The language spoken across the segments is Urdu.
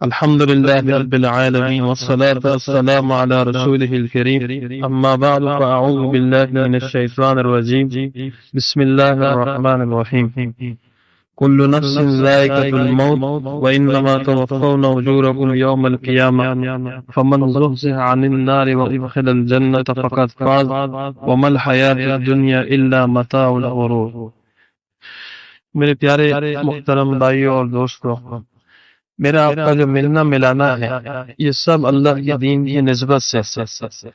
الحمد لله رب العالمين والصلاة والسلام على رسوله الكريم أما بعد فأعوذ بالله من الشيطان الرجيم بسم الله الرحمن الرحيم كل نفس ذائقة الموت وإنما توفون أجوركم يوم القيامة فمن زحزح عن النار وأدخل الجنة فقد فاز وما الحياة الدنيا إلا متاع الغرور۔ میرے پیارے محترم بھائیوں اور دوستوں، میرا آپ کا جو ملنا ملانا ہے یہ سب اللہ کے دین کی نسبت سے۔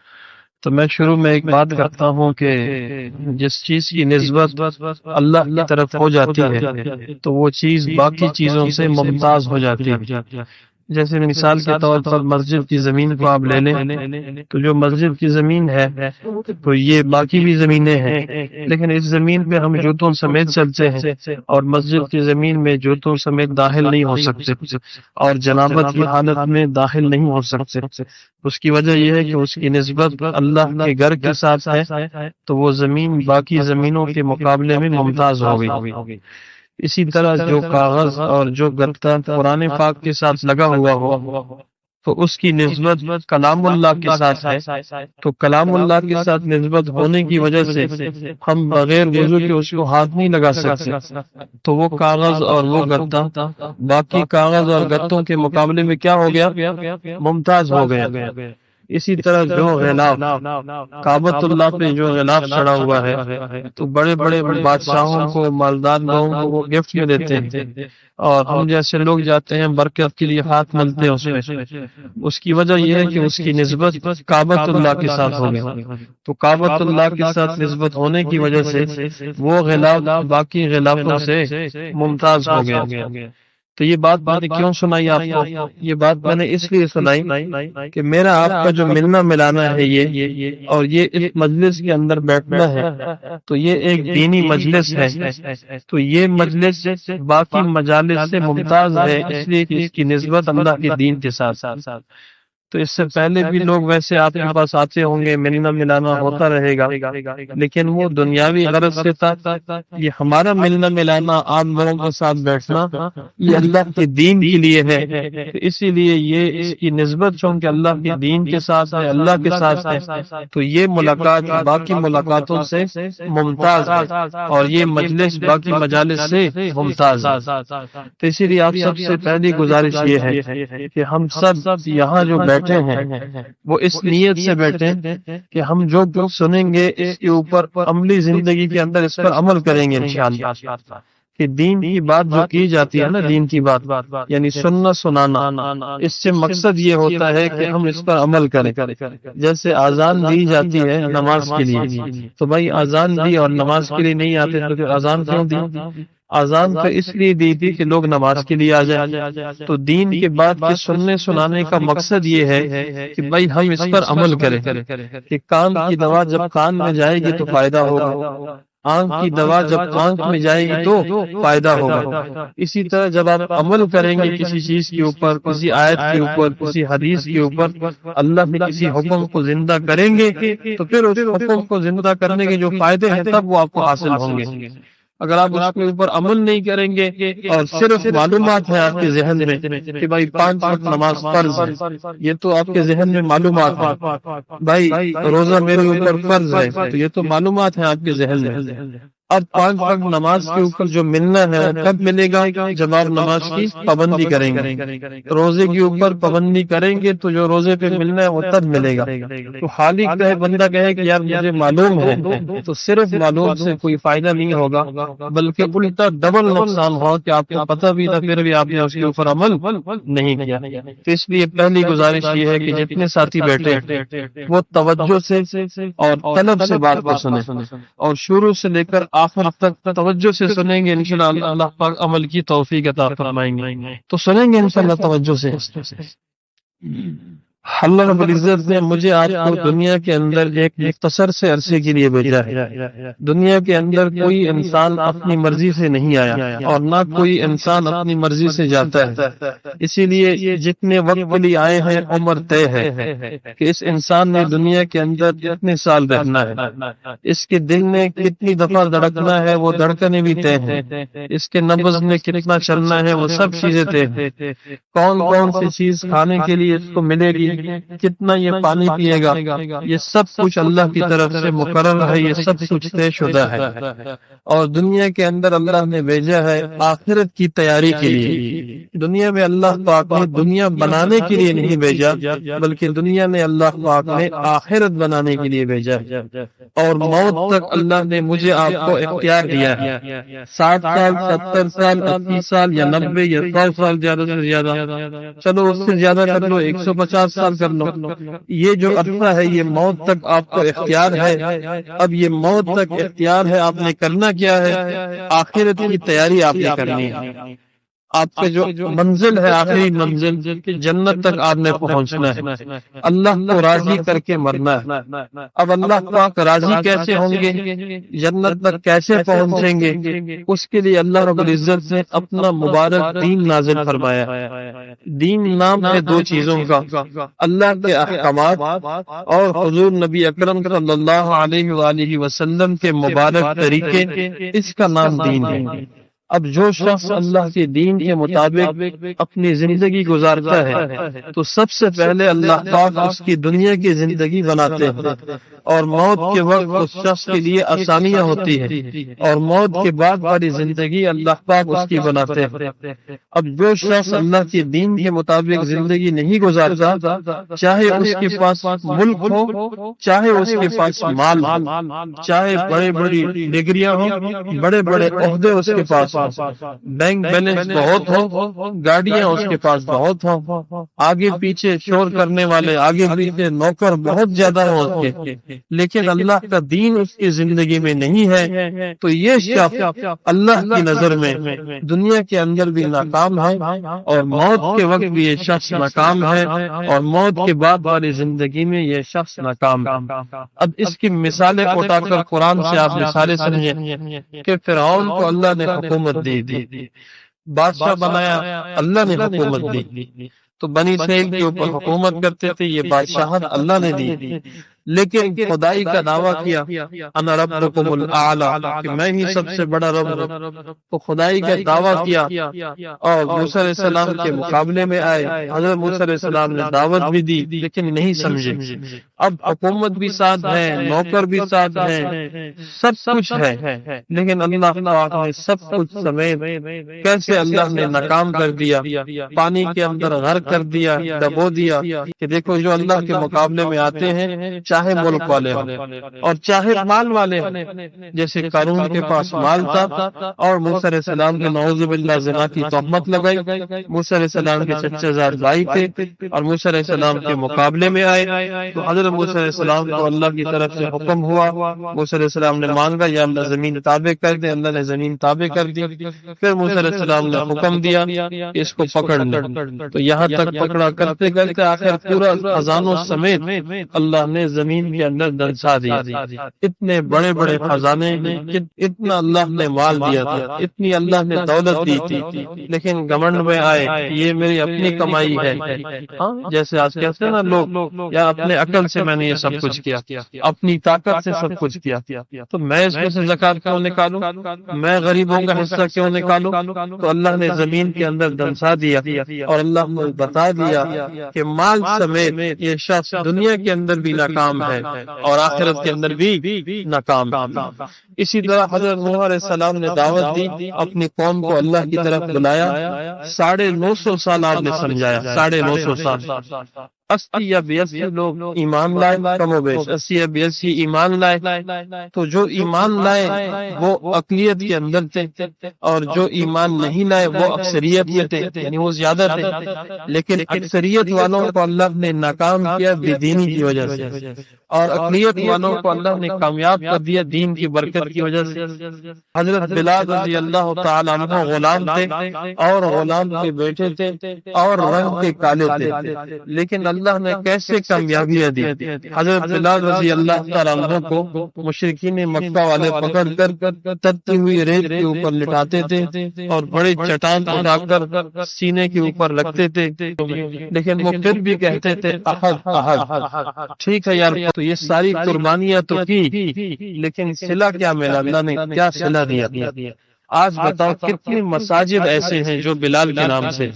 تو میں شروع میں ایک بات کرتا ہوں کہ جس چیز کی نسبت اللہ کی طرف ہو جاتی ہے تو وہ چیز باقی چیزوں سے ممتاز ہو جاتی ہے۔ جیسے مثال کے طور پر مسجد کی زمین کو آپ لے لیں تو جو مسجد کی زمین ہے تو یہ باقی بھی زمینیں ہیں، لیکن اس زمین پہ ہم جوتوں سمیت چلتے ہیں اور مسجد کی زمین میں جوتوں سمیت داخل نہیں ہو سکتے اور جنابت کی حالت میں داخل نہیں ہو سکتے۔ اس کی وجہ یہ ہے کہ اس کی نسبت اللہ کے گھر کے ساتھ ہے تو وہ زمین باقی زمینوں کے مقابلے میں ممتاز ہو گئی۔ اسی طرح جو کاغذ اور جو گتا قرآن پاک کے ساتھ لگا ہوا ہو تو اس کی نسبت کلام اللہ کے ساتھ ہے، تو کلام اللہ کے ساتھ نسبت ہونے کی وجہ سے ہم بغیر وضو کے اس کو ہاتھ نہیں لگا سکتے، تو وہ کاغذ اور وہ گتا باقی کاغذ اور گتوں کے مقابلے میں کیا ہو گیا؟ ممتاز ہو گیا۔ اسی طرح جو غلاف کعبۃ اللہ پہ جو غلاف چڑھا ہوا ہے تو بڑے بڑے بادشاہوں کو، مالدار لوگوں کو وہ گفٹ میں دیتے ہیں اور ہم جیسے لوگ جاتے ہیں برکت کے لیے ہاتھ ملتے ہیں اس میں۔ اس کی وجہ یہ ہے کہ اس کی نسبت کعبۃ اللہ کے ساتھ ہو گئی، تو کعبۃ اللہ کے ساتھ نسبت ہونے کی وجہ سے وہ غلاف باقی غلافوں سے ممتاز ہو گیا۔ تو یہ بات میں نے کیوں سنائی آپ کو؟ یہ بات میں نے اس لیے سنائی کہ میرا آپ کا جو ملنا ملانا ہے یہ اور یہ اس مجلس کے اندر بیٹھنا ہے تو یہ ایک دینی مجلس ہے، تو یہ مجلس باقی مجالس سے ممتاز ہے اس لیے کہ اس کی نسبت اللہ کے دین کے ساتھ۔ تو اس سے پہلے بھی لوگ ویسے آپ کے پاس آتے ہوں گے، ملنا ملانا ہوتا رہے گا، لیکن وہ دنیاوی غرض سے تھا۔ یہ ہمارا ملنا ملانا عام لوگوں کے ساتھ بیٹھنا یہ اللہ کے دین کے لیے ہے، تو اسی لیے یہ اس کی نسبت چونکہ اللہ کے دین کے ساتھ ہے، اللہ کے ساتھ ہے، تو یہ ملاقات باقی ملاقاتوں سے ممتاز ہے اور یہ مجلس باقی مجالس سے ممتاز ہے۔ تو اسی لیے آپ سب سے پہلی گزارش یہ ہے کہ ہم سب یہاں جو بیٹھے ہیں وہ اس نیت سے بیٹھیں کہ ہم جو کچھ سنیں گے اس کے اوپر عملی زندگی کے اندر اس پر عمل کریں گے انشاءاللہ۔ کہ دین کی بات جو کی جاتی ہے نا، دین کی بات یعنی سننا سنانا، اس سے مقصد یہ ہوتا ہے کہ ہم اس پر عمل کریں۔ جیسے اذان دی جاتی ہے نماز کے لیے، تو بھائی اذان دی اور نماز کے لیے نہیں آتے تو پھر اذان کیوں دی؟ اذان تو اس لیے دی تھی کہ لوگ نماز کے لیے آ جائیں۔ تو دین کے بعد کے سننے سنانے کا مقصد یہ ہے کہ بھائی ہم اس پر عمل کریں کہ کان کی دوا جب کان میں جائے گی تو فائدہ ہوگا، آنکھ کی دوا جب آنکھ میں جائے گی تو فائدہ ہوگا۔ اسی طرح جب آپ عمل کریں گے کسی چیز کے اوپر، کسی آیت کے اوپر، کسی حدیث کے اوپر، اللہ نے کسی حکم کو زندہ کریں گے تو پھر اس حکم کو زندہ کرنے کے جو فائدے ہیں تب وہ آپ کو حاصل ہوں گے۔ اگر آپ اس کے اوپر عمل نہیں کریں گے اور صرف معلومات ہے آپ کے ذہن میں کہ بھائی 5 وقت نماز فرض ہے، یہ تو آپ کے ذہن میں معلومات ہے، بھائی روزہ میرے اوپر فرض ہے، تو یہ تو معلومات ہیں آپ کے ذہن میں۔ اب 5 وقت نماز کے اوپر جو ملنا ہے وہ کب ملے گا؟ جب آپ نماز کی پابندی کریں گے، روزے کے اوپر پابندی کریں گے تو جو روزے پہ ملنا ہے وہ تب ملے گا۔ تو حالی کہے بندہ کہے کہ یار مجھے معلوم ہے، تو صرف معلوم سے کوئی فائدہ نہیں ہوگا، بلکہ الٹا ڈبل نقصان ہو کہ آپ کو پتہ بھی تھا پھر بھی آپ نے اس کے اوپر عمل نہیں کیا۔ تو اس لیے پہلی گزارش یہ ہے کہ جتنے ساتھی بیٹھے وہ توجہ سے اور طلب سے بات کو سنیں اور شروع سے لے کر آخر تک توجہ سے سنیں گے، انشاءاللہ اللہ پاک عمل کی توفیق عطا فرمائیں گے۔ تو سنیں گے انشاءاللہ توجہ سے۔ اللہ رب العزت نے مجھے آپ کو دنیا کے اندر ایک مختصر سے عرصے کے لیے بھیجا ہے۔ دنیا کے اندر کوئی انسان اپنی مرضی سے نہیں آیا اور نہ کوئی انسان اپنی مرضی سے جاتا ہے۔ اسی لیے جتنے وقت کے لیے آئے ہیں عمر طے ہے کہ اس انسان نے دنیا کے اندر کتنے سال رہنا ہے، اس کے دل نے کتنی دفعہ دھڑکنا ہے وہ دھڑکنے بھی طے ہیں، اس کے نبض میں کتنا چلنا ہے وہ سب چیزیں طے ہیں، کون کون سی چیز کھانے کے لیے اس کو ملے گی، کتنا یہ پانی پیے گا، یہ سب کچھ اللہ کی طرف سے مقرر ہے، یہ سب کچھ طے شدہ ہے۔ اور دنیا کے اندر اللہ نے بھیجا ہے آخرت کی تیاری کے لیے۔ دنیا میں اللہ پاک نے دنیا بنانے کے لیے نہیں بھیجا، بلکہ دنیا نے اللہ پاک نے آخرت بنانے کے لیے بھیجا ہے۔ اور موت تک اللہ نے مجھے آپ کو اختیار دیا ہے، 60 سال، 70 سال، 80 سال یا 90 یا 100 سال زیادہ سے زیادہ، چلو اس سے زیادہ کر لو، 150 سال کر لو، یہ جو عرصہ ہے یہ موت تک آپ کو اختیار ہے۔ اب یہ موت تک اختیار ہے، آپ نے کرنا کیا ہے؟ آخرت کی تیاری آپ نے کرنی ہے۔ آپ کا جو منزل ہے، آخری منزل جنت تک آپ نے پہنچنا ہے، اللہ کو راضی کر کے مرنا ہے۔ اب اللہ پاک راضی کیسے ہوں گے، جنت تک کیسے پہنچیں گے، اس کے لیے اللہ رب العزت نے اپنا مبارک دین نازل فرمایا۔ دین نام ہے دو چیزوں کا، اللہ کے احکامات اور حضور نبی اکرم صلی اللہ علیہ وآلہ وسلم کے مبارک طریقے، اس کا نام دین ہے۔ اب جو شخص اللہ کے دین کے مطابق اپنی زندگی گزارتا ہے تو سب سے پہلے اللہ پاک اس کی دنیا کی زندگی بناتے ہیں، اور موت کے وقت اس شخص کے لیے آسانیاں ہوتی ہیں، اور موت کے بعد والی زندگی اللہ پاک اس کی بناتے ہیں۔ اب جو شخص اللہ کے دین کے مطابق زندگی نہیں گزارتا، چاہے اس کے پاس ملک ہو، چاہے اس کے پاس مال ہو، چاہے بڑے بڑی ڈگریاں ہوں، بڑے بڑے عہدے اس کے پاس، بینک بیلنس بہت ہو، گاڑیاں اس کے پاس بہت ہوں، آگے پیچھے شور کرنے والے، آگے پیچھے نوکر بہت زیادہ ہوں اس کے، لیکن اللہ کا دین اس کی زندگی میں نہیں ہے، تو یہ شخص اللہ کی نظر میں دنیا کے اندر بھی ناکام ہے، اور موت کے وقت بھی یہ شخص ناکام ہے، اور موت کے بعد والی زندگی میں یہ شخص ناکام ہے۔ اب اس کی مثالیں اٹھا کر قرآن سے آپ مثالیں سمجھیں کہ فرعون کو اللہ نے حکومت دی، بادشاہ بنایا، اللہ نے حکومت دی، تو بنی اسرائیل کے اوپر حکومت کرتے تھے، یہ بادشاہت اللہ نے دی، لیکن خدائی کا دعویٰ کیا، انا ربکم الاعلی، کہ میں ہی سب سے بڑا رب ہوں، تو خدائی کا دعویٰ کیا، اور موسیٰ علیہ السلام کے مقابلے میں آئے، حضرت موسیٰ علیہ السلام نے دعوت بھی دی لیکن نہیں سمجھے۔ اب حکومت بھی ساتھ ہے، نوکر بھی ساتھ ہے، سب کچھ ہے، لیکن اللہ پاک نے سب کچھ سمیت کیسے اللہ نے ناکام کر دیا، پانی کے اندر غرق کر دیا، ڈبو دیا، کہ دیکھو جو اللہ کے مقابلے میں آتے ہیں، چاہے ملک والے ہوں اور چاہے مال والے ہوں، جیسے قارون کے پاس مال تھا اور موسیٰ علیہ السلام کے نعوذ باللہ زنا کی تہمت لگائی، موسیٰ علیہ السلام کے چچا زاد بھائی تھے اور موسیٰ علیہ السلام کے مقابلے میں آئے، تو حضرت موسیٰ علیہ السلام کو اللہ کی طرف سے حکم ہوا، موسیٰ علیہ السلام نے مانگا یا اللہ زمین تابع کر دے، اللہ نے زمین تابع کر دی، پھر موسیٰ علیہ السلام نے حکم دیا کہ اس کو پکڑ لیں، تو یہاں تک پکڑا، کرتے کرتے آخر پورا خزانوں سمیت اللہ نے زمین کے اندر دنسا دیا۔ اتنے بڑے بڑے خزانے، اتنا اللہ نے مال دیا تھا، اتنی اللہ نے دولت دی تھی، لیکن گھمنڈ میں آئے یہ میری اپنی کمائی ہے، جیسے آج کہتے ہیں نا لوگ، یا اپنے عقل سے میں نے یہ سب کچھ کیا، اپنی طاقت سے سب کچھ کیا، تو میں اس میں سے زکات کیوں نکالوں، میں غریبوں کا حصہ کیوں نکالوں، تو اللہ نے زمین کے اندر دنسا دیا، اور اللہ نے بتا دیا کہ مال سمیت یہ شخص دنیا کے اندر بھی ناکام ہے اور آخرت کے اندر بھی ناکام ہے۔ اسی طرح حضرت نوح علیہ السلام نے دعوت دی، اپنی قوم کو اللہ کی طرف بلایا، 950 سال آپ نے سمجھایا، 950 سال، 80 یا 82 لوگ ایمان لائے، کم و بیش 80 یا 82 ایمان لائے، تو جو ایمان لائے وہ اقلیت کے اندر تھے، اور جو ایمان نہیں لائے وہ اکثریت میں تھے، یعنی وہ زیادہ تھے، لیکن اکثریت والوں کو اللہ نے ناکام کیا بے دینی کی وجہ سے، اور اقلیت والوں کو اللہ نے کامیاب کر دیا دین کی برکت کی وجہ سے۔ حضرت بلال رضی اللہ تعالیٰ عنہ غلام تھے، اور غلام کے بیٹے تھے، اور رنگ کے کالے تھے، لیکن اللہ نے کیسے کامیابیاں دی۔ حضرت بلال رضی اللہ تعالیٰ عنہ کو مشرکین مکہ والے پکڑ کر ترتی ہوئی ریت کے اوپر لٹاتے تھے اور بڑے چٹان اٹھا کر سینے کے اوپر رکھتے تھے، لیکن وہ پھر بھی کہتے تھے احد احد۔ ٹھیک ہے یار، تو یہ ساری قربانیاں تو کی، لیکن صلہ کیا ملا؟ اللہ نے کیا صلہ دیا؟ آج بتاؤ کتنی مساجد ایسے ہیں جو بلال کے نام سے،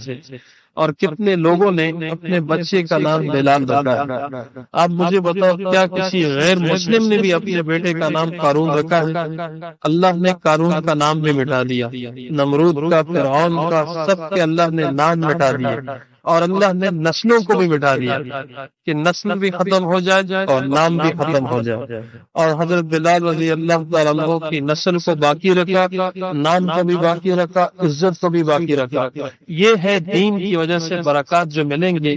اور کتنے لوگوں نے اپنے بچے کا نام بلال رکھا ہے۔ آپ مجھے بتاؤ کیا کسی غیر مسلم نے بھی اپنے بیٹے کا نام قارون رکھا ہے؟ اللہ نے قارون کا نام بھی مٹا دیا، نمرود کا، فرعون کا، سب کے اللہ نے نام مٹا دیے، اور اللہ نے نسلوں کو بھی مٹا دیا کہ نسل بھی ختم ہو جائے اور نام بھی ختم ہو جائے۔ اور حضرت بلال رضی اللہ تعالیٰ عنہ کی نسل کو باقی رکھا، نام کو بھی باقی رکھا، عزت کو بھی باقی رکھا۔ یہ ہے دین کی وجہ سے برکات جو ملیں گے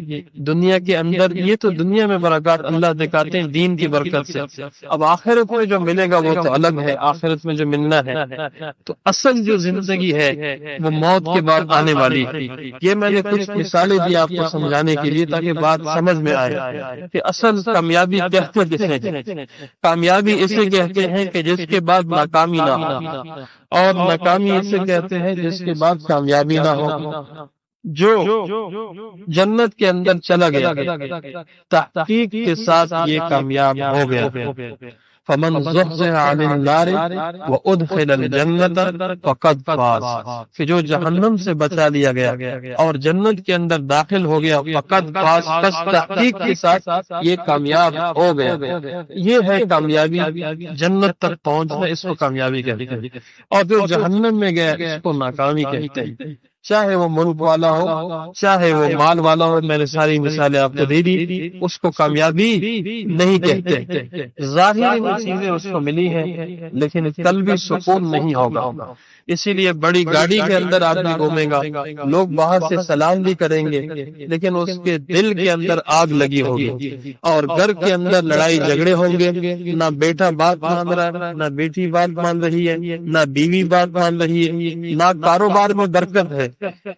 دنیا کے اندر۔ یہ تو دنیا میں برکات اللہ دکھاتے ہیں دین کی برکت سے، اب آخرت میں جو ملے گا وہ تو الگ ہے، آخرت میں جو ملنا ہے۔ تو اصل جو زندگی ہے وہ موت کے بعد آنے والی ہے۔ یہ میں نے کچھ مثالیں دی آپ کو سمجھانے کے لیے تاکہ بات سمجھ میں آئے کہ اصل کامیابی کہتے کسے ہیں۔ کامیابی اسے کہتے ہیں کہ جس کے بعد ناکامی نہ ہو، اور ناکامی اسے کہتے ہیں جس کے بعد کامیابی نہ ہو۔ جو جنت کے اندر چلا گیا تحقیق کے ساتھ یہ کامیاب ہو گیا۔ فمن زحزح عن النار وادخل الجنت فقد فاز، کہ جو جہنم سے بچا لیا گیا اور جنت کے اندر داخل ہو گیا، فقد فاز، بس تحقیق کے ساتھ یہ کامیاب ہو گیا۔ یہ ہے کامیابی، جنت تک پہنچنا، اس کو کامیابی کہتے ہیں۔ اور جو جہنم میں گیا اس کو ناکامی کہتے ہیں، چاہے وہ ملک والا ہو، چاہے وہ مال والا ہو۔ میں نے ساری مثالیں آپ کو دے دی، اس کو کامیابی نہیں کہتے۔ ظاہری چیزیں اس کو ملی ہیں لیکن قلبی سکون نہیں ہوگا۔ اسی لیے بڑی گاڑی کے اندر آدمی گھومے گا، لوگ باہر سے سلام بھی کریں گے لیکن اس کے دل کے اندر آگ لگی ہوگی، اور گھر کے اندر لڑائی جھگڑے ہوں گے، نہ بیٹا بات مان رہا ہے، نہ بیٹی بات مان رہی ہے، نہ بیوی بات مان رہی ہے، نہ کاروبار میں برکت ہے۔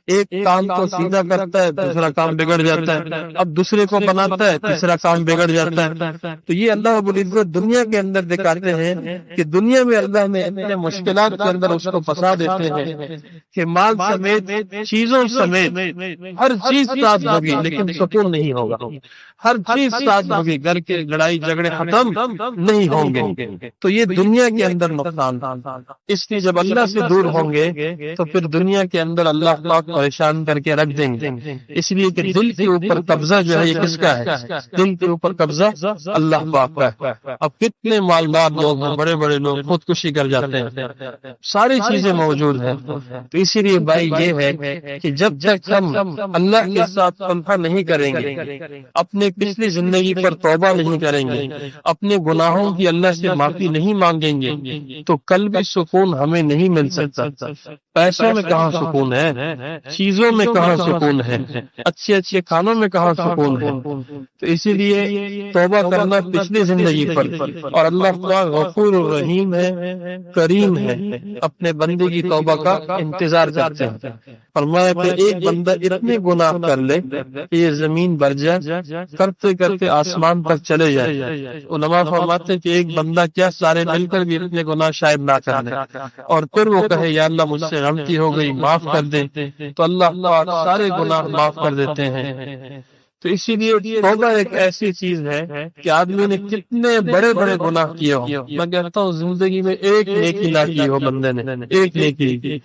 ایک کام کو سیدھا کرتا ہے دوسرا کام بگڑ جاتا ہے، اب دوسرے کو بناتا ہے تیسرا کام بگڑ جاتا ہے۔ تو یہ اللہ رب العزت دنیا کے اندر دکھاتے ہیں کہ دنیا میں اللہ نے اتنے مشکلات کے اندر اس کو پھنسا دیتے ہیں کہ مال سمیت، چیزوں سمیت ہر چیز ساتھ ہوگی لیکن سکون نہیں ہوگا، ہر چیز ساتھ ہوگی، گھر کے لڑائی جھگڑے ختم نہیں ہوں گے۔ تو یہ دنیا کے اندر نقصان، اس لیے جب اللہ سے دور ہوں گے تو پھر دنیا کے اندر اللہ پاک پریشان کر کے رکھ دیں گے۔ اس لیے کہ دل کے اوپر قبضہ جو ہے یہ کس کا ہے؟ دل کے اوپر قبضہ اللہ پاک کا ہے۔ اب کتنے مالدار لوگ ہیں، بڑے بڑے لوگ خودکشی کر جاتے ہیں، ساری چیزیں موجود ہیں۔ تو اسی لیے بھائی یہ ہے کہ جب تک ہم اللہ کے ساتھ صلح نہیں کریں گے، اپنے پچھلی زندگی پر توبہ نہیں کریں گے، اپنے گناہوں کی اللہ سے معافی نہیں مانگیں گے، تو قلبی سکون ہمیں نہیں مل سکتا۔ پیسوں میں کہاں سکون ہے، چیزوں میں کہاں سکون ہے، اچھے اچھے کھانوں میں کہاں سکون ہے۔ تو اسی لیے توبہ کرنا پچھلی زندگی پر، اور اللہ تعالیٰ غفور الرحیم ہے، کریم ہے، اپنے بندے کی توبہ کا انتظار کرتے ہیں۔ فرمایا کہ ایک بندہ اتنے گناہ کر لے کہ یہ زمین بھر جائے، کرتے کرتے آسمان تک چلے جائے۔ علماء فرماتے کہ ایک بندہ کیا سارے مل کر بھی اتنے گناہ شاید نہ کر لے، اور پھر وہ کہے یا اللہ مجھ سے غلطی ہو گئی معاف کر دے، تو اللہ پاک سارے گناہ معاف کر دیتے ہیں۔ تو اسی لیے توبہ ایک ایسی چیز ہے کہ آدمی نے کتنے بڑے بڑے گناہ کیے ہو، میں کہتا ہوں زندگی میں ایک نیکی نہ کی ہو بندے نے، ایک نیکی،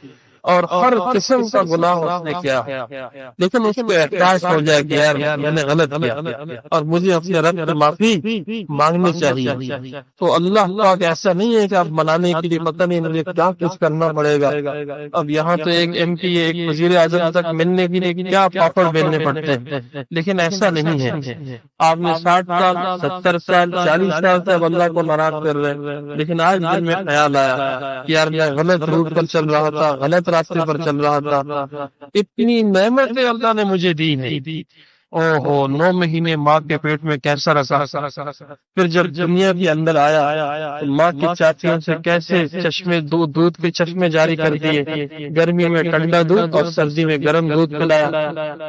اور ہر قسم کا گناہ اس نے کیا، لیکن اس کو احساس ہو جائے کہ یار میں نے غلط کیا اور مجھے اپنے رب سے معافی مانگنی چاہیے۔ تو اللہ پاک ایسا نہیں ہے کہ آپ منانے کے لیے پتہ نہیں مجھے کیا کچھ کرنا پڑے گا، اب یہاں تو ایک ایم پی ایک وزیر اعظم تک ملنے کے لیے کیا پاپڑ بیلنے پڑتے ہیں، لیکن ایسا نہیں ہے۔ آپ نے 60 سال 70 سال 40 سال سے اب اللہ کو ناراض کر رہے ہیں، لیکن آج دل میں خیال آیا کہ یار میں غلط روٹ پر چل رہا تھا، غلط راستے پر چل رہا تھا، اتنی نعمتیں اللہ نے مجھے دی ہیں، اوہو 9 مہینے ماں کے پیٹ میں کیسا رکھا، پھر جب دنیا کے اندر آیا تو ماں کی چاچیوں سے کیسے چشمے دودھ کے چشمے جاری کر دیے، گرمی میں ٹھنڈا دودھ اور سردی میں گرم دودھ پلایا،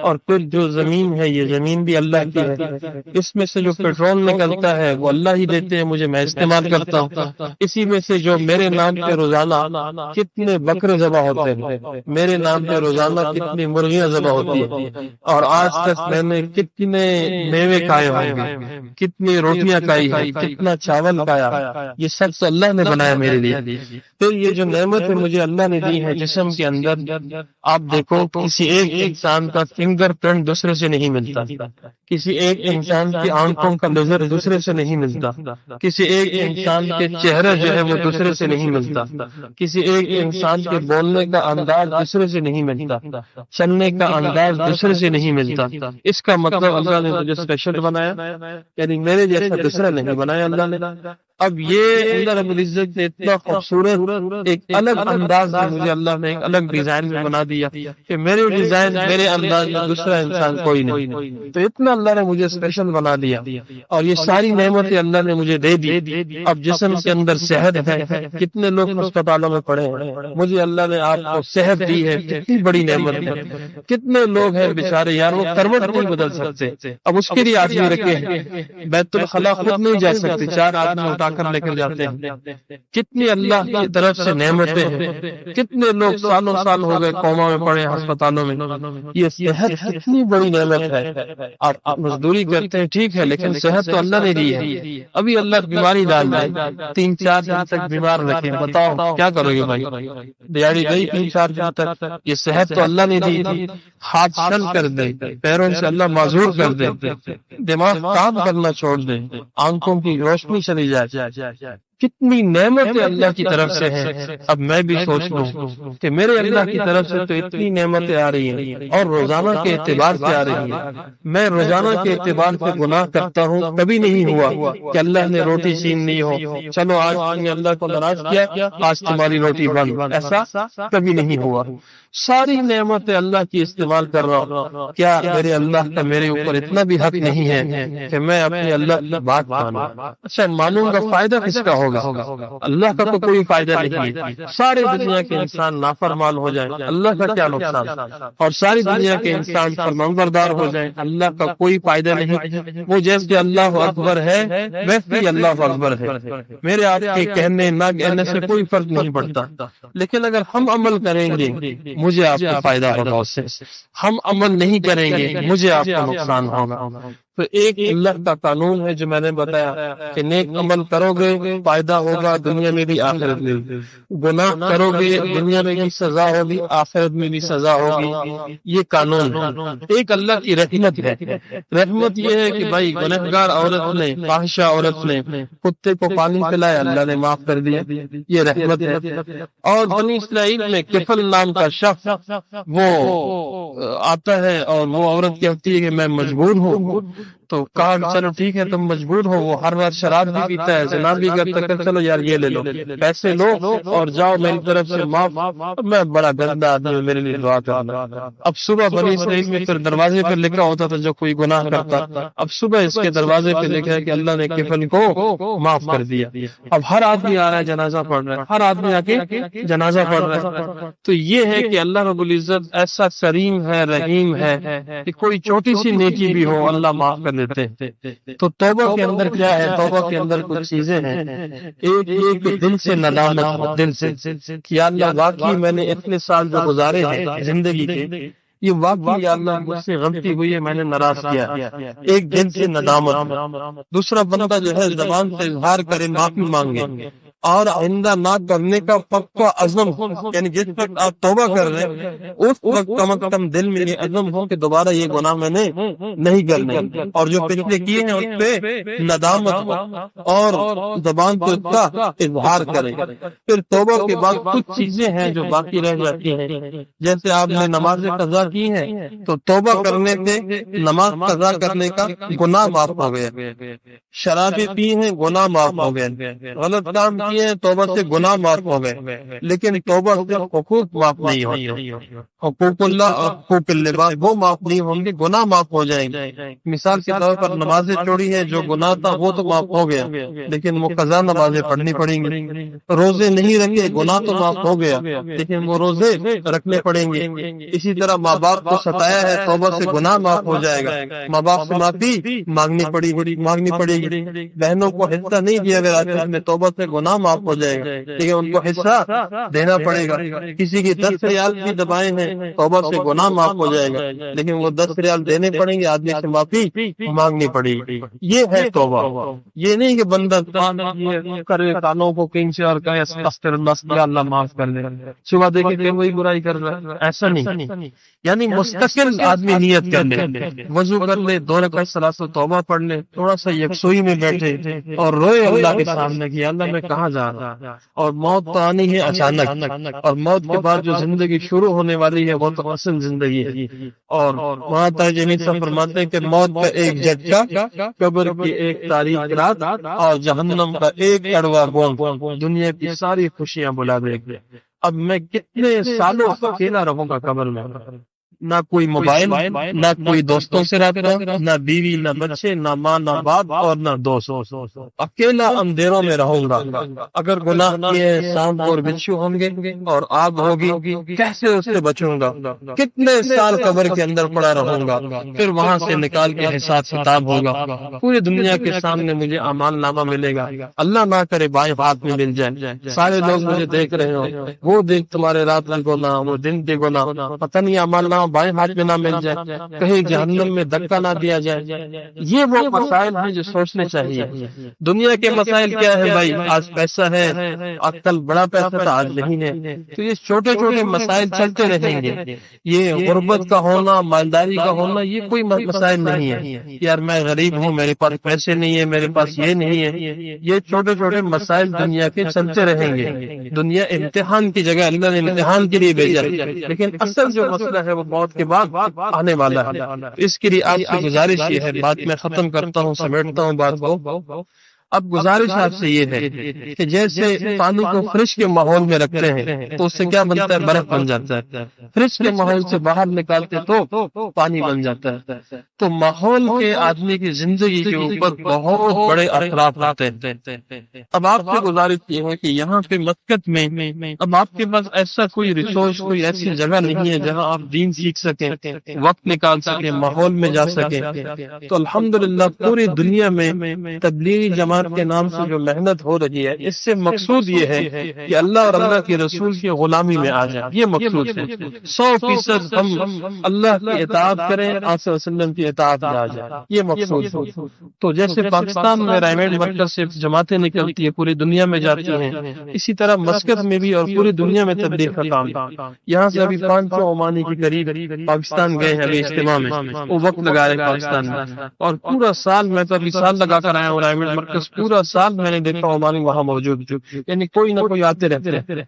اور پھر جو زمین ہے یہ زمین بھی اللہ کی ہے، اس میں سے جو پیٹرول نکلتا ہے وہ اللہ ہی دیتے ہیں مجھے، میں استعمال کرتا ہوں، اسی میں سے جو میرے نام پہ روزانہ کتنے بکرے ذبح ہوتے ہیں، میرے نام پہ روزانہ کتنی مرغیاں ذبح ہوتی ہیں، اور آج تک میں نے کتنے میوے کھائے ہوں گے، کتنی روٹیاں کھائی ہیں، کتنا چاول کھایا، یہ سب تو اللہ نے بنایا میرے لیے۔ پھر یہ جو نعمت مجھے اللہ نے دی ہے جسم کے اندر، آپ دیکھو کسی ایک انسان کا فنگر پرنٹ دوسرے سے نہیں ملتا، کسی ایک انسان کی آنکھوں کا نظر دوسرے سے نہیں ملتا، کسی ایک انسان کے چہرے جو ہے وہ دوسرے سے نہیں ملتا، کسی ایک انسان کے بولنے کا انداز دوسرے سے نہیں ملتا، چلنے کا انداز دوسرے سے نہیں ملتا۔ اس کا مطلب اللہ نے مجھے اسپیشل بنایا، یعنی میرے جیسا دوسرا نہیں بنایا اللہ نے۔ اب یہ اللہ رب العزت نے اتنا خوبصورت ایک الگ انداز میں مجھے اللہ نے ایک الگ ڈیزائن میں بنا دیا کہ میرے ڈیزائن میرے انداز میں دوسرا انسان کوئی نہیں، تو اتنا اللہ نے مجھے اسپیشل بنا دیا، اور یہ ساری نعمتیں اللہ نے مجھے دے دی۔ اب جسم کے اندر صحت ہے، کتنے لوگ اسپتالوں میں پڑے ہیں، مجھے اللہ نے آپ کو صحت دی ہے، کتنی بڑی نعمت ہے۔ کتنے لوگ ہیں بیچارے یار وہ کروٹ نہیں بدل سکتے، اب اس کے لیے آدمی رکھے ہیں، بیت الخلا خود نہیں جا سکتے، 4 آدمی اٹھا کر لے کر جاتے ہیں۔ کتنی اللہ کی طرف سے نعمتیں ہیں، کتنے لوگ سالوں سال ہو گئے کوما میں پڑے ہسپتالوں میں، یہ صحت کتنی بڑی نعمت ہے۔ آپ مزدوری کرتے ہیں ٹھیک ہے، لیکن صحت تو اللہ نے دی ہے۔ ابھی اللہ بیماری ڈال دے، 3-4 دن تک بیمار رکھے، بتاؤ کیا کرو گے بھائی؟ دیہڑی گئی 3-4 دن تک، یہ صحت تو اللہ نے دی تھی۔ ہاتھ شل کر دے، پیروں سے اللہ معذور کر دے، دماغ کام کرنا چھوڑ دے، آنکھوں کی روشنی چلی جائے، کتنی نعمتیں اللہ کی طرف سے ہیں۔ اب میں بھی سوچ لوں کہ میرے اللہ کی طرف سے تو اتنی نعمتیں آ رہی ہیں، اور روزانہ کے اعتبار سے آ رہی ہیں۔ میں روزانہ کے اعتبار سے گناہ کرتا ہوں، کبھی نہیں ہوا کہ اللہ نے روٹی چھین لی ہو، چلو آج تم نے اللہ کو ناراض کیا، آج تمہاری روٹی بند، ایسا کبھی نہیں ہوا۔ ساری نعمتیں اللہ کی استعمال کر رہا ہوں، کیا میرے اللہ کا میرے اوپر اتنا بھی حق نہیں ہے کہ میں اپنے اللہ کی بات مانوں؟ اچھا مانوں گا، فائدہ کس کا ہوگا؟ اللہ کا تو کوئی فائدہ نہیں ہے۔ سارے دنیا کے انسان نافرمان ہو جائیں، اللہ کا کیا نقصان؟ اور ساری دنیا کے انسان فرمانبردار ہو جائیں، اللہ کا کوئی فائدہ نہیں۔ وہ جیسے اللہ اکبر ہے ویسے ہی اللہ اکبر ہے، میرے آپ کے کہنے نہ کہنے سے کوئی فرق نہیں پڑتا۔ لیکن اگر ہم عمل کریں گے مجھے آپ کو فائدہ ہوگا اس سے، ہم عمل نہیں کریں گے مجھے آپ کو نقصان ہوگا۔ تو ایک اللہ کا قانون ہے جو میں نے بتایا کہ نیک عمل کرو گے فائدہ ہوگا دنیا میں بھی آخرت میں بھی، گناہ کرو گے دنیا میں بھی سزا ہوگی آخرت میں بھی سزا ہوگی، یہ قانون ہے۔ ایک اللہ کی رحمت ہے، رحمت یہ ہے کہ بھائی گنہگار عورت نے، فاحشہ عورت نے کتے کو پانی پلایا، اللہ نے معاف کر دیا، یہ رحمت ہے۔ اور بنی اسرائیل میں کفل نام کا شخص وہ آتا ہے اور وہ عورت کہتی ہے کہ میں مجبور ہوں، تو کہا چلو ٹھیک ہے تم مجبور ہو، وہ ہر بار شراب بھی پیتا ہے، زنا بھی کرتا ہے، چلو یار یہ لے لو پیسے لو اور جاؤ میری طرف سے معاف، میں بڑا گندا آدمی ہوں میرے لیے دعا کرنا۔ اب صبح بنی اسرائیل میں پھر دروازے پر لکھا ہوتا تھا جو کوئی گناہ کرتا، اب صبح اس کے دروازے پہ لکھا ہے کہ اللہ نے کفن کو معاف کر دیا۔ اب ہر آدمی آ رہا ہے جنازہ پڑھ رہا ہے، ہر آدمی آ کے جنازہ پڑھ رہا ہے۔ تو یہ ہے کہ اللہ رب العزت ایسا کریم ہے، رحیم ہے کہ کوئی چھوٹی سی نیکی بھی ہو اللہ معاف کر دیتے ہیں۔ تو توبہ کے اندر کیا ہے؟ توبہ کے اندر کچھ چیزیں ہیں، ایک یہ کہ دل سے ندامت ہو، دل سے کہ یا اللہ واقعی میں نے اتنے سال جو گزارے ہیں زندگی کے، یہ واقعی یا اللہ مجھ سے غلطی ہوئی ہے، میں نے ناراض کیا، ایک دل سے ندامت۔ دوسرا بندہ جو ہے زبان سے اظہار کرے، معافی مانگے، اور آئندہ نہ کرنے کا پکا عزم، یعنی جس وقت آپ توبہ کر رہے ہیں اس وقت کم از کم دل میں یہ عزم ہو کہ دوبارہ یہ گناہ میں نے نہیں کرنے، اور جو پچھلے کیے ہیں اس پہ ندامت ہو اور زبان سے اس کا اظہار کرے۔ پھر توبہ کے بعد کچھ چیزیں ہیں جو باقی رہ جاتی ہیں، جیسے آپ نے نماز قضا کی ہے تو توبہ کرنے سے نماز قضا کرنے کا گناہ معاف ہو گیا، شرابیں پی ہیں گناہ معاف ہو گیا، غلط کام کیے ہیں توبہ سے گناہ معاف ہو گئے، لیکن توبہ سے حقوق معاف نہیں ہوتے، حقوق اللہ اور حقوق العباد وہ معاف نہیں ہوں گے، گناہ معاف ہو جائیں گے۔ مثال کے طور پر نمازیں چھوڑی ہیں، جو گناہ تھا وہ تو معاف ہو گیا، لیکن وہ قضا نمازیں پڑھنی پڑیں گی۔ روزے نہیں رکھے، گناہ تو معاف ہو گیا، لیکن وہ روزے رکھنے پڑیں گے۔ اسی طرح ماں باپ کو ستایا ہے، توبہ سے گناہ معاف ہو جائے گا، ماں باپ سے معافی مانگنی پڑے گی۔ بہنوں کو حصہ نہیں دیا گیا اس میں، توبہ سے گناہ معاف ہو جائے گا، لیکن ان کو حصہ دینا پڑے گا۔ کسی کی 10 ریال بھی دبائے ہیں، توبہ سے گناہ معاف ہو جائے گا، لیکن وہ 10 ریال دینے پڑیں گے، آدمی سے معافی مانگنی پڑے گی۔ یہ ہے توبہ۔ یہ نہیں کہ بندہ کرے کانوں کو کہیں سے اور کہے استغفر اللہ، اللہ معاف کر دے، صبح دیکھے پھر وہی برائی کر رہا ہے، ایسا نہیں۔ یعنی مستقل آدمی نیت کر لے، وضو کر لے، 2 رکعت صلاۃ توبہ پڑھ لے، تھوڑا سا یکسوئی میں بیٹھے اور روئے اللہ کے سامنے کہ اللہ میں کہاں جا رہا ہوں، اور موت تو آنی ہے اچانک، اور موت کے بعد جو زندگی شروع ہونے والی ہے وہ تو اصل زندگی ہے۔ اور وہاں تاج امین صاحب فرماتے ہیں کہ موت کا ایک جھٹکا، قبر کی ایک تاریک رات، اور جہنم کا ایک کڑوا بونگ دنیا کی ساری خوشیاں بلا دے گی۔ اب میں کتنے سالوں اکیلا رہوں گا قبر میں، نہ کوئی موبائل، نہ کوئی دوستوں سے رابطہ، نہ بیوی، نہ بچے، نہ ماں، نہ باپ، اور نہ دوست، اکیلا اندھیروں میں رہوں گا۔ اگر گناہ کیے سانپ اور بچھو ہوں گے اور آگ ہوگی، کیسے اس سے بچوں گا؟ کتنے سال قبر کے اندر پڑا رہوں گا، پھر وہاں سے نکال کے حساب کتاب ہوگا، پوری دنیا کے سامنے مجھے اعمال نامہ ملے گا، اللہ نہ کرے بائیں ہاتھ میں مل جائے، سارے لوگ مجھے دیکھ رہے ہو، وہ دیکھ تمہارے رات کی گناہ، وہ دن کے گناہ، پتہ نہیں اعمال نامہ بائیں ہاتھ میں نہ مل جائے، کہیں جہنم میں دھکا نہ دیا جائے۔ یہ وہ مسائل ہیں جو سوچنے چاہیے۔ دنیا کے مسائل کیا ہے بھائی؟ آج پیسہ ہے، کل بڑا پیسہ تھا آج نہیں ہے، تو یہ چھوٹے چھوٹے مسائل چلتے رہیں گے۔ یہ غربت کا ہونا، مالداری کا ہونا، یہ کوئی مسائل نہیں ہے یار میں غریب ہوں، میرے پاس پیسے نہیں ہے، میرے پاس یہ نہیں ہے، یہ چھوٹے چھوٹے مسائل دنیا کے چلتے رہیں گے۔ دنیا امتحان کی جگہ اللہ نے امتحان کے لیے بھیجا، لیکن اصل جو مسئلہ ہے وہ موت کے بعد آنے والا ہے۔ اس کے لیے آپ سے گزارش یہ ہے، بات میں ختم کرتا ہوں، سمیٹتا ہوں بات کو۔ اب گزارش آپ سے یہ ہے کہ جیسے پانی کو فریج کے ماحول میں رکھتے ہیں تو اس سے کیا بنتا ہے؟ برف بن جاتا ہے۔ فریج کے ماحول سے باہر نکالتے تو پانی بن جاتا ہے۔ تو ماحول کے آدمی کی زندگی کے اوپر بہت بڑے اثرات آتے ہیں۔ اب آپ سے گزارش یہ ہے کہ یہاں پہ مسقط میں اب آپ کے پاس ایسا کوئی ریسورس، کوئی ایسی جگہ نہیں ہے جہاں آپ دین سیکھ سکیں، وقت نکال سکیں، ماحول میں جا سکیں، تو الحمدللہ پوری دنیا میں تبلیغی جماعت کے نام سے جو محنت ہو رہی ہے، اس سے مقصود یہ ہے کہ اللہ اور اللہ کے رسول کی غلامی میں آ جائیں۔ یہ مقصود ہے، 100% ہم اللہ کی اطاعت کریں، آپ صلی اللہ علیہ وسلم کی اطاعت میں آ جائیں، یہ مقصود ہے۔ تو جیسے پاکستان میں رائمنڈ مرکز سے جماعتیں نکلتی ہیں، پوری دنیا میں جاتی ہیں، اسی طرح مسقط میں بھی اور پوری دنیا میں تبلیغ کا کام ہے۔ یہاں سے ابھی 500 عمانی کے قریب پاکستان گئے ہیں ابھی اجتماع میں، وہ وقت لگا رہے پاکستان میں، اور پورا سال میں تو ابھی سال لگا کر آیا ہوں رائمنڈ مرکز، پورا سال میں نے دیکھا عمانی وہاں موجود، یعنی کوئی نہ کوئی آتے رہتے ہیں۔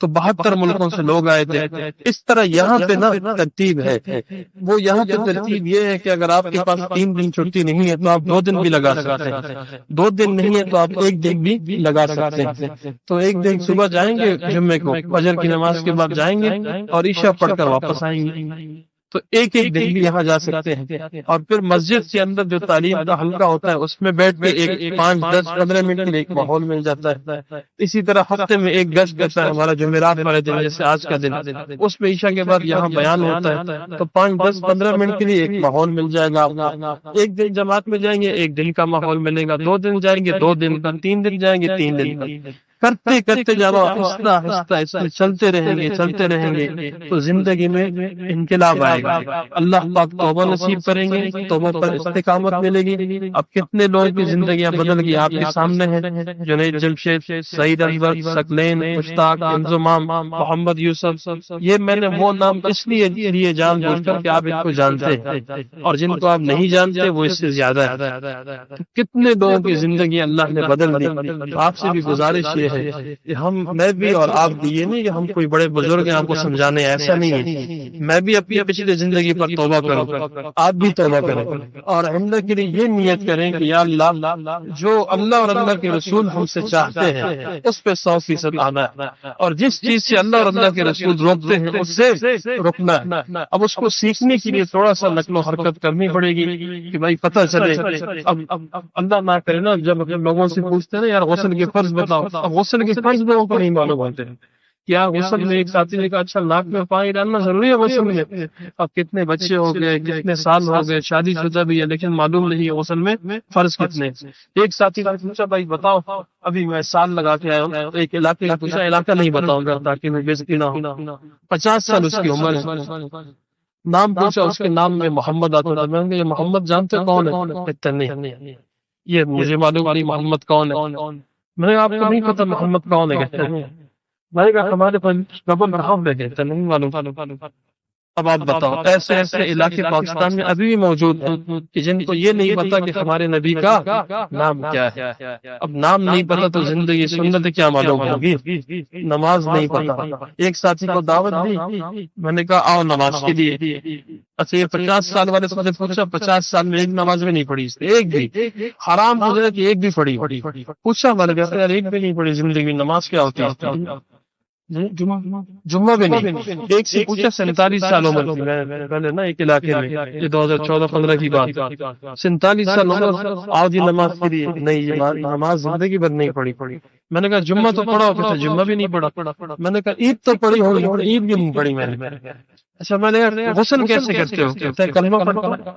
تو 72 ملکوں سے لوگ آئے تھے۔ اس طرح یہاں پہ نا ترتیب ہے، وہ یہاں پہ ترتیب یہ ہے کہ اگر آپ کے پاس 3 دن چھٹی نہیں ہے تو آپ 2 دن بھی لگا سکتے ہیں، 2 دن نہیں ہے تو آپ 1 دن بھی لگا سکتے ہیں۔ تو 1 دن صبح جائیں گے جمعے کو، فجر کی نماز کے بعد جائیں گے اور عشاء پڑھ کر واپس آئیں گے، تو ایک دن بھی یہاں جا سکتے ہیں۔ اور پھر مسجد کے اندر جو تعلیم کا حلقہ ہوتا ہے اس میں بیٹھ کے 5, 10, 15 منٹ کے لیے ایک ماحول مل جاتا ہے۔ اسی طرح ہفتے میں ایک گشت کرتا ہے ہمارا جمعرات والے دن، جیسے آج کا دن، اس میں عشاء کے بعد یہاں بیان ہوتا ہے، تو 5, 10, 15 منٹ کے لیے ایک ماحول مل جائے گا آپ کو۔ 1 دن جماعت میں جائیں گے 1 دن کا ماحول ملے گا، 2 دن جائیں گے 2 دن کا، 3 دن جائیں گے 3 دن کا، کرتے کرتے جب آہستہ آہستہ اس میں چلتے رہیں گے تو زندگی میں انقلاب آئے گا۔ اللہ پاک توبہ نصیب کریں گے، توبہ پر استقامت ملے گی۔ اب کتنے لوگوں کی زندگیاں بدل گئی آپ کے سامنے ہیں، جنید جمشید، سعید انور، ثقلین، مشتاق، انضمام، محمد یوسف، یہ میں نے وہ نام اس لیے جان بوجھ کر کہ آپ ان کو جانتے ہیں، اور جن کو آپ نہیں جانتے وہ اس سے زیادہ ہے۔ کتنے لوگوں کی زندگی اللہ نے بدل دی۔ آپ سے بھی گزارش یہ ہے میں بھی اور آپ بھی، یہ نہیں کہ ہم کوئی بڑے بزرگ ہیں آپ کو سمجھانے، ایسا نہیں ہے، میں بھی اپنی پچھلی زندگی پر توبہ کروں، آپ بھی توبہ کریں اور اللہ کے لیے یہ نیت کریں کہ یا اللہ جو اللہ اور اللہ کے رسول ہم سے چاہتے ہیں اس پہ 100% آنا ہے، اور جس چیز سے اللہ اور اللہ کے رسول روکتے ہیں اس سے رکنا ہے۔ اب اس کو سیکھنے کے لیے تھوڑا سا نقل و حرکت کرنی پڑے گی کہ بھائی پتہ چلے۔ اب اللہ نہ کرے نا، جب لوگوں سے پوچھتے ہیں نا یار غسل کے فرض بتاؤ، اب غسل کے فرض لوگوں کو نہیں معلوم ہوتے ہیں۔ کیا غسل میں، ایک ساتھی نے کہا اچھا ناک میں پانی ڈالنا ضروری ہے غسل میں؟ اب کتنے بچے ہو گئے، کتنے سال ہو گئے، شادی شدہ بھی ہے لیکن معلوم نہیں ہے غسل میں فرض کتنے۔ ایک ساتھی نے پوچھا بھائی بتاؤ، ابھی میں سال لگا کے آیا ہوں، ایک علاقے کا پوچھا، علاقہ نہیں بتاؤں گا تاکہ میں بےزتی نہ ہو، 50 سال اس کی عمر ہے، نام پوچھا اس کے نام میں محمد آتا تھا، میں نے کہا یہ محمد جانتے کون ہے؟ کہتے نہیں، یہ مجھے معلوم نہیں محمد کون ہے۔ میں نے کہا آپ کو نہیں پتا محمد کون ہے؟ کہتے ہیں میں نے کہا ہمارے قبل رحم میں کہتے نہیں معلوم۔ اب آپ بتاؤ، ایسے ایسے علاقے پاکستان میں ابھی بھی موجود ہیں کہ جن کو یہ نہیں پتا کہ ہمارے نبی کا نام کیا ہے۔ اب نام نہیں پتا تو زندگی سنت کیا معلوم ہوگی؟ نماز نہیں پتا۔ ایک ساتھی کو دعوت دی، میں نے کہا آؤ نماز کے لیے۔ اچھا یہ 50 سال والے سے پوچھا 50 سال میں ایک نماز بھی نہیں پڑھی اس نے، ایک بھی حرام ہو گیا کہ ایک بھی پڑھی؟ پوچھا میں نے کہا یار ایک بھی نہیں پڑھی زندگی میں، نماز کیا ہوتی ہے؟ جمعہ بھی نہیں۔ ایک سے پوچھا 47 سال عمر کی، میں پہلے نا ایک علاقے میں، یہ 2014-15 کی بات، 47 سال عمر، آؤ جی نماز کے لیے، نہیں یہ نماز زندگی بھر نہیں پڑھی۔ میں نے کہا جمعہ تو پڑھا ہو؟ کہتے جمعہ بھی نہیں پڑھا۔ میں نے کہا عید تو پڑھی ہوگی؟ عید بھی نہیں پڑھی میں نے۔ اچھا میں نے کہا غسل کیسے کرتے ہو؟ کہتے ہیں کلمہ پڑھتا،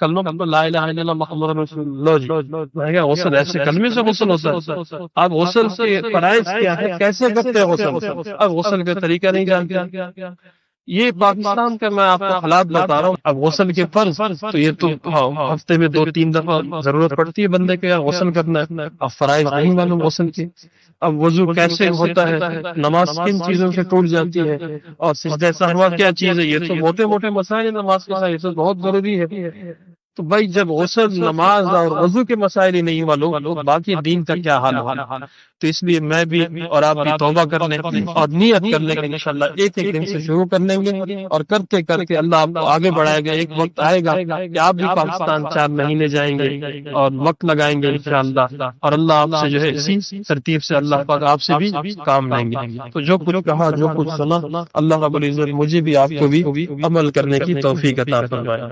کلمہ لا الہ الا اللہ محمد رسول اللہ جی۔ میں نے کہا غسل ایسے کلمے سے غسل ہوتا ہے؟ اب غسل کے فرائض کیا ہے، کیسے کرتے ہیں غسل؟ اب غسل کا طریقہ نہیں جانتے۔ یہ پاکستان کا میں آپ کو حالات بتا رہا ہوں۔ اب غسل کے فرض تو یہ تو ہفتے میں 2-3 دفعہ ضرورت پڑتی ہے بندے کو یار غسل کرنا ہے، اب فرائض نہیں معلوم غسل کی۔ اب وضو کیسے ہوتا ہے، نماز کن چیزوں سے ٹوٹ جاتی ہے، اور سجدہ سہوا کیا چیز ہے، یہ تو موٹے موٹے مسائل ہیں نماز کا، یہ تو بہت ضروری ہے۔ تو بھائی جب غسل، نماز اور وضو کے مسائل ہی نہیں معلوم، باقی دین کا کیا حال ہوگا؟ تو اس لیے میں بھی اور آپ بھی توبہ کر لیں اور نیت کر لیں کہ انشاءاللہ ایک ایک دن سے شروع کر لیں گے، اور کرتے کرتے اللہ آپ کو آگے بڑھائے گا۔ ایک وقت آئے گا کہ آپ بھی پاکستان 4 مہینے جائیں گے اور وقت لگائیں گے انشاءاللہ، اور اللہ آپ سے جو ہے اسی ترتیب سے اللہ پاک آپ سے بھی کام لیں گے۔ تو جو کچھ کہا، جو کچھ سنا، اللہ رب العزت مجھے بھی آپ کو بھی عمل کرنے کی توفیق عطا فرمائے۔